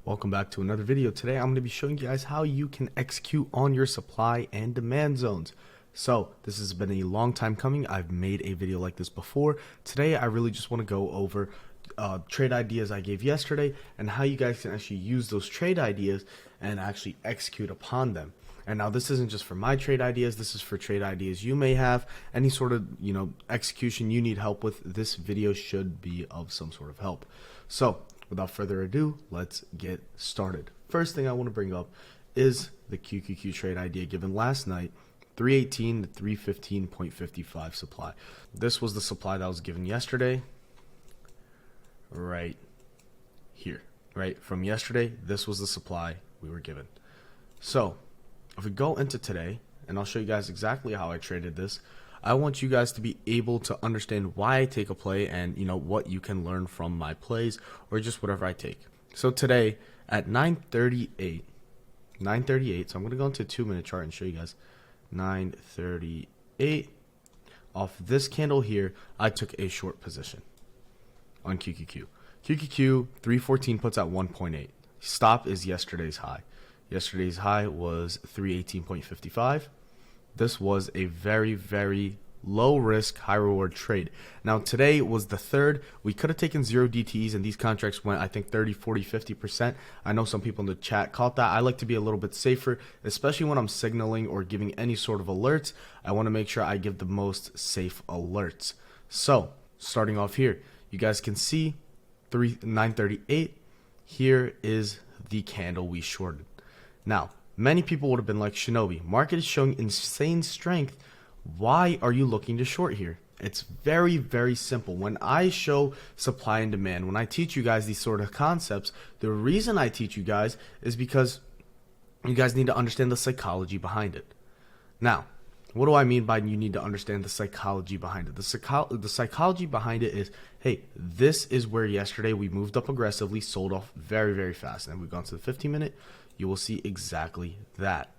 Welcome back to another video. Today I'm going to be showing you guys how you can execute on your supply and demand zones. So this has been a long time coming. I've made a video like this before. Today I really just want to go over trade ideas I gave yesterday and how you guys can actually use those trade ideas and actually execute upon them. And now this isn't just for my trade ideas, this is for trade ideas you may have. Any sort of, execution you need help with, this video should be of some sort of help. So without further ado, let's get started. First thing I want to bring up is the QQQ trade idea given last night, 318 to 315.55 supply. This was the supply that was given yesterday, right here, right? From yesterday, this was the supply we were given. So if we go into today, and I'll show you guys exactly how I traded this, I want you guys to be able to understand why I take a play and what you can learn from my plays or just whatever I take. So today at 9:38, so I'm going to go into a 2-minute chart and show you guys 9:38. Off this candle here, I took a short position on QQQ. QQQ 314 puts at 1.8. Stop is yesterday's high. Yesterday's high was 318.55. This was a very, very low risk, high reward trade. Now today was the third. We could have taken 0 DTEs and these contracts went, I think, 30, 40, 50%. I know some people in the chat caught that. I like to be a little bit safer, especially when I'm signaling or giving any sort of alerts. I want to make sure I give the most safe alerts. So starting off here, you guys can see 9:38. Here is the candle we shorted. Now, many people would have been like, Shinobi, market is showing insane strength. Why are you looking to short here? It's very, very simple. When I show supply and demand, when I teach you guys these sort of concepts, the reason I teach you guys is because you guys need to understand the psychology behind it. Now, what do I mean by you need to understand the psychology behind it? The psychology behind it is, hey, this is where yesterday we moved up aggressively, sold off very, very fast. And we've gone to the 15-minute. You will see exactly that.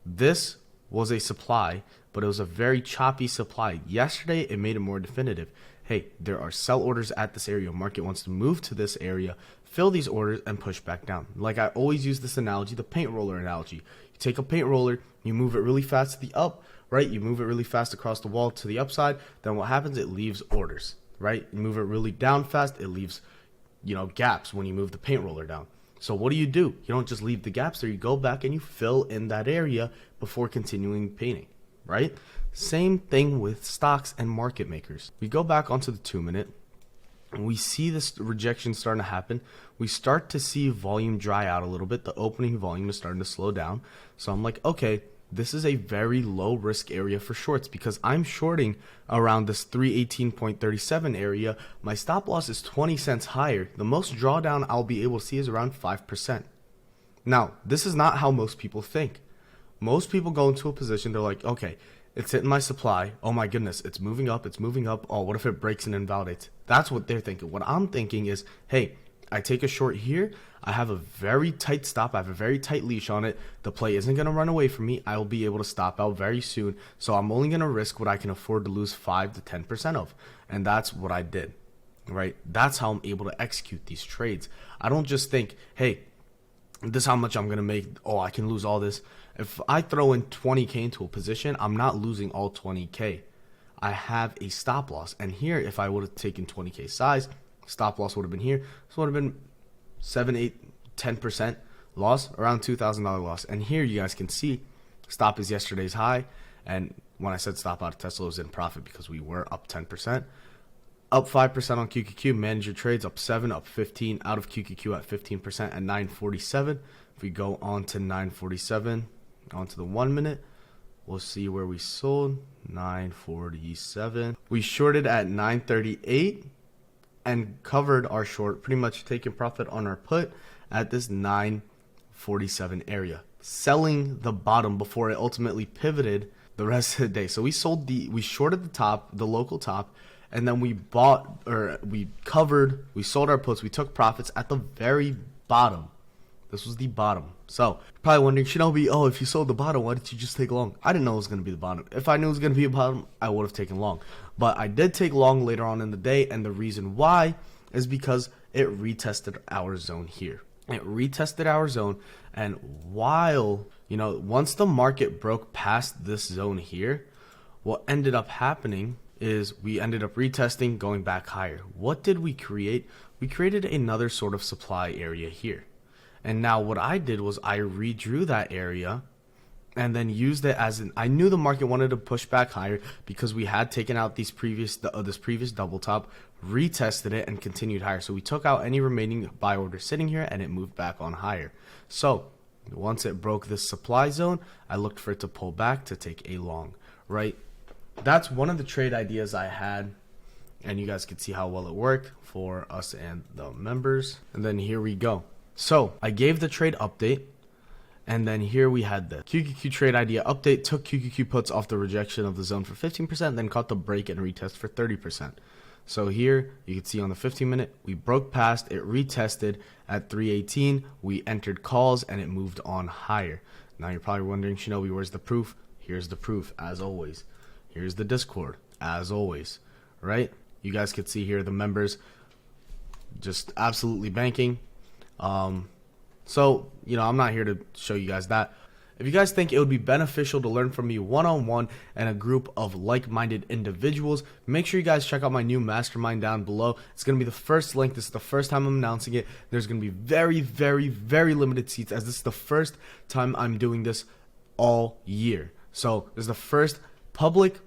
This was a supply, but it was a very choppy supply. Yesterday, it made it more definitive. Hey, there are sell orders at this area. Market wants to move to this area, fill these orders, and push back down. Like I always use this analogy, the paint roller analogy. You take a paint roller, you move it really fast to the up, right? You move it really fast across the wall to the upside. Then what happens? It leaves orders, right? You move it really down fast, it leaves, gaps when you move the paint roller down. So what do? You don't just leave the gaps there. You go back and you fill in that area before continuing painting, right? Same thing with stocks and market makers. We go back onto the 2-minute and we see this rejection starting to happen. We start to see volume dry out a little bit. The opening volume is starting to slow down. So I'm like, okay, this is a very low risk area for shorts because I'm shorting around this 318.37 area. My stop loss is 20 cents higher. The most drawdown I'll be able to see is around 5%. Now, this is not how most people think. Most people go into a position, they're like, okay, it's hitting my supply. Oh my goodness, it's moving up, it's moving up. Oh, what if it breaks and invalidates? That's what they're thinking. What I'm thinking is, hey, I take a short here. I have a very tight stop. I have a very tight leash on it. The play isn't going to run away from me. I will be able to stop out very soon. So I'm only going to risk what I can afford to lose 5 to 10% of. And that's what I did, right? That's how I'm able to execute these trades. I don't just think, hey, this is how much I'm going to make. Oh, I can lose all this. If I throw in 20K into a position, I'm not losing all 20K. I have a stop loss. And here, if I would have taken 20K size, stop loss would have been here. This would have been 7, 8, 10% loss, around $2,000 loss. And here you guys can see stop is yesterday's high. And when I said stop out of Tesla, it was in profit because we were up 10%. Up 5% on QQQ, manage your trades, up 7, up 15, out of QQQ at 15% at 947. If we go on to 947, onto the 1-minute, we'll see where we sold, 947. We shorted at 938 and covered our short, pretty much taking profit on our put at this 947 area, selling the bottom before it ultimately pivoted the rest of the day. So we shorted the top, the local top, and then we sold our puts, we took profits at the very bottom. This was the bottom. So you're probably wondering, Shinobi, oh, if you sold the bottom, why didn't you just take long? I didn't know it was going to be the bottom. If I knew it was going to be a bottom, I would have taken long. But I did take long later on in the day, and the reason why is because it retested our zone here. It retested our zone, and while, once the market broke past this zone here, what ended up happening is we ended up retesting, going back higher. What did we create? We created another sort of supply area here. And now what I did was I redrew that area and then used it as I knew the market wanted to push back higher because we had taken out this previous double top, retested it, and continued higher. So we took out any remaining buy order sitting here, and it moved back on higher. So once it broke this supply zone, I looked for it to pull back to take a long, right? That's one of the trade ideas I had, and you guys could see how well it worked for us and the members. And then here we go. So I gave the trade update. And then here we had the QQQ trade idea update, took QQQ puts off the rejection of the zone for 15%, then caught the break and retest for 30%. So here you can see on the 15-minute, we broke past, it retested at 318, we entered calls, and it moved on higher. Now you're probably wondering, Shinobi, where's the proof? Here's the proof, as always. Here's the Discord, as always, right? You guys could see here the members just absolutely banking. So, I'm not here to show you guys that. If you guys think it would be beneficial to learn from me one-on-one and a group of like-minded individuals, make sure you guys check out my new mastermind down below. It's going to be the first link. This is the first time I'm announcing it. There's going to be very, very, very limited seats, as this is the first time I'm doing this all year. So this is the first public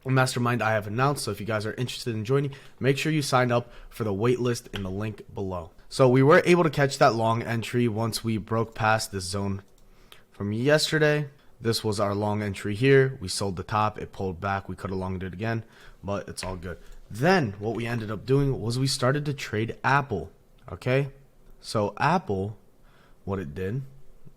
mastermind I have announced. So if you guys are interested in joining, make sure you sign up for the wait list in the link below. So we were able to catch that long entry once we broke past this zone from yesterday. This was our long entry here. We sold the top. It pulled back. We could have longed it again, but it's all good. Then what we ended up doing was we started to trade Apple. Okay, so Apple, what it did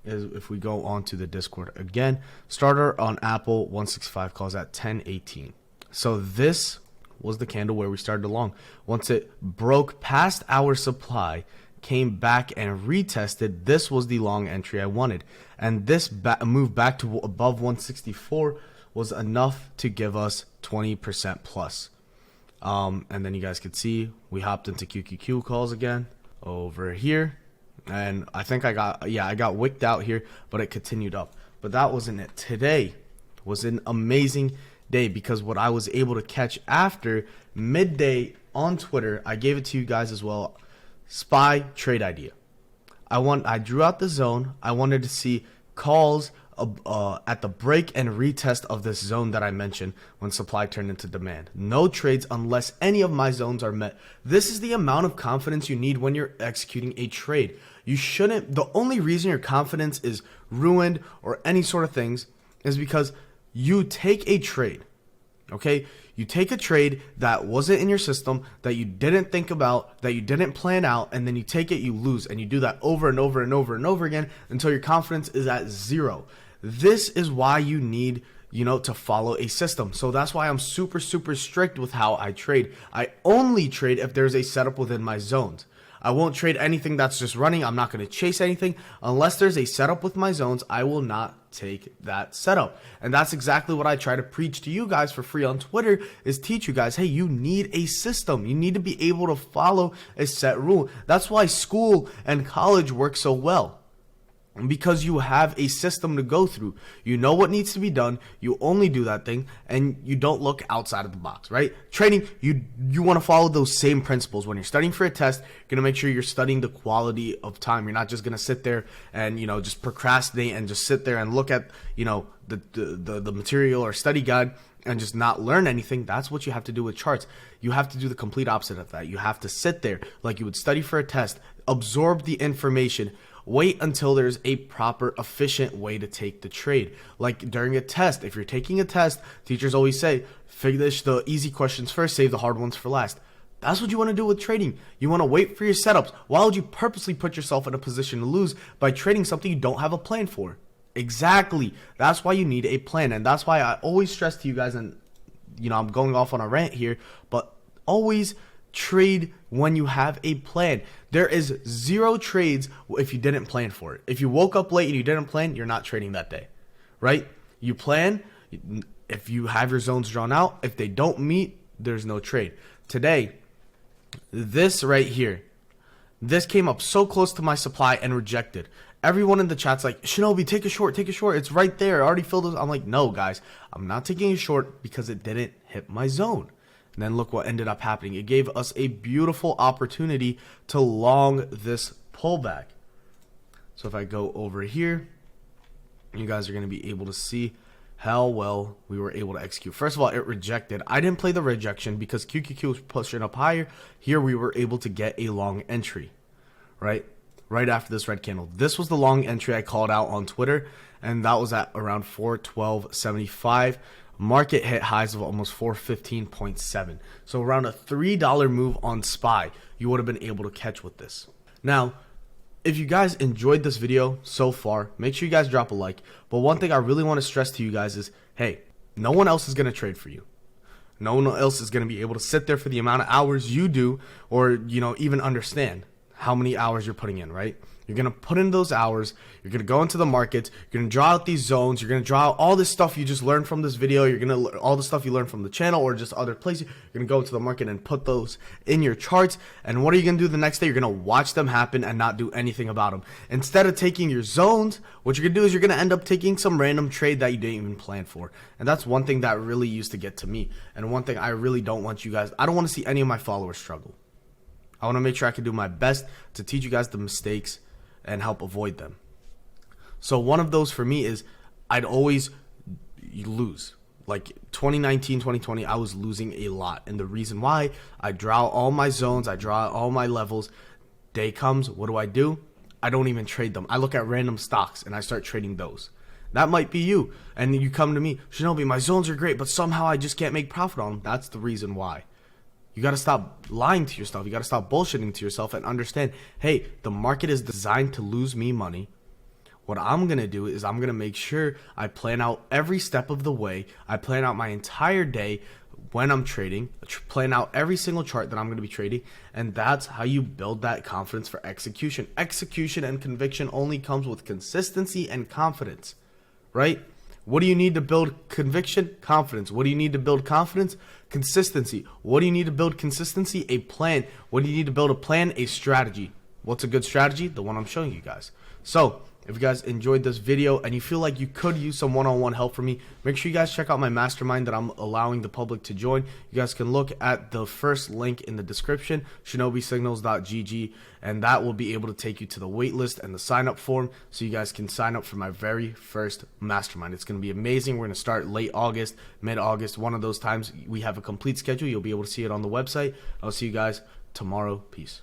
is, if we go on to the Discord again, starter on Apple 165 calls at 10:18. So this was the candle where we started long. Once it broke past our supply, came back and retested, this was the long entry I wanted. And this move back to above 164 was enough to give us 20% plus. And then you guys could see we hopped into QQQ calls again over here. And I think I got wicked out here, but it continued up. But that wasn't it. Today was an amazing day because what I was able to catch after midday on Twitter, I gave it to you guys as well. SPY trade idea. I drew out the zone. I wanted to see calls at the break and retest of this zone that I mentioned when supply turned into demand. No trades unless any of my zones are met. This is the amount of confidence you need when you're executing a trade. You shouldn't, the only reason your confidence is ruined or any sort of things is because you take a trade, okay? You take a trade that wasn't in your system, that you didn't think about, that you didn't plan out, and then you take it, you lose. And you do that over and over and over and over again until your confidence is at zero. This is why you need, to follow a system. So that's why I'm super, super strict with how I trade. I only trade if there's a setup within my zones. I won't trade anything that's just running. I'm not going to chase anything. Unless there's a setup with my zones, I will not take that setup. And that's exactly what I try to preach to you guys for free on Twitter, is teach you guys, hey, you need a system. You need to be able to follow a set rule. That's why school and college work so well. Because you have a system to go through. You know what needs to be done. You only do that thing, and you don't look outside of the box, right? Trading, you want to follow those same principles. When you're studying for a test, you're going to make sure you're studying the quality of time. You're not just going to sit there and, just procrastinate and just sit there and look at, the material or study guide and just not learn anything. That's what you have to do with charts. You have to do the complete opposite of that. You have to sit there like you would study for a test, absorb the information, wait until there's a proper, efficient way to take the trade. Like during a test, if you're taking a test, teachers always say, finish the easy questions first, save the hard ones for last. That's what you want to do with trading. You want to wait for your setups. Why would you purposely put yourself in a position to lose by trading something you don't have a plan for? Exactly. That's why you need a plan. And that's why I always stress to you guys, and I'm going off on a rant here, but always trade when you have a plan. There is zero trades if you didn't plan for it. If you woke up late and you didn't plan, you're not trading that day, right? You plan. If you have your zones drawn out, if they don't meet, there's no trade. Today, this right here, This came up so close to my supply and rejected. Everyone in the chat's like, Shinobi, take a short, take a short. It's right there. I already filled it. I'm like, no, guys, I'm not taking a short because it didn't hit my zone. And then look what ended up happening. It gave us a beautiful opportunity to long this pullback. So if I go over here, you guys are going to be able to see how well we were able to execute. First of all, it rejected. I didn't play the rejection because QQQ was pushing up higher. Here we were able to get a long entry, right after this red candle. This was the long entry I called out on Twitter, and that was at around 412.75. Market hit highs of almost 415.7. So around a $3 move on SPY, you would have been able to catch with this. Now, if you guys enjoyed this video so far, make sure you guys drop a like. But one thing I really want to stress to you guys is, hey, no one else is going to trade for you. No one else is going to be able to sit there for the amount of hours you do, or, even understand how many hours you're putting in, right? You're going to put in those hours. You're going to go into the markets. You're going to draw out these zones. You're going to draw out all this stuff you just learned from this video. You're going to all the stuff you learned from the channel or just other places. You're going to go into the market and put those in your charts. And what are you going to do the next day? You're going to watch them happen and not do anything about them. Instead of taking your zones, what you're going to do is you're going to end up taking some random trade that you didn't even plan for. And that's one thing that really used to get to me. And one thing I really don't want you guys, I don't want to see any of my followers struggle. I want to make sure I can do my best to teach you guys the mistakes and help avoid them. So one of those for me is I'd always lose. Like 2019, 2020, I was losing a lot. And the reason why, I draw all my zones, I draw all my levels. Day comes, what do? I don't even trade them. I look at random stocks and I start trading those. That might be you. And you come to me, Shinobi, my zones are great, but somehow I just can't make profit on them. That's the reason why. You got to stop lying to yourself. You got to stop bullshitting to yourself and understand, hey, the market is designed to lose me money. What I'm going to do is I'm going to make sure I plan out every step of the way. I plan out my entire day when I'm trading, plan out every single chart that I'm going to be trading. And that's how you build that confidence for execution. Execution and conviction only comes with consistency and confidence, right? What do you need to build conviction? Confidence. What do you need to build confidence? Consistency. What do you need to build consistency? A plan. What do you need to build a plan? A strategy. What's a good strategy? The one I'm showing you guys. So if you guys enjoyed this video and you feel like you could use some one-on-one help from me, make sure you guys check out my mastermind that I'm allowing the public to join. You guys can look at the first link in the description, shinobisignals.gg, and that will be able to take you to the waitlist and the sign-up form so you guys can sign up for my very first mastermind. It's going to be amazing. We're going to start late August, mid-August, one of those times. We have a complete schedule. You'll be able to see it on the website. I'll see you guys tomorrow. Peace.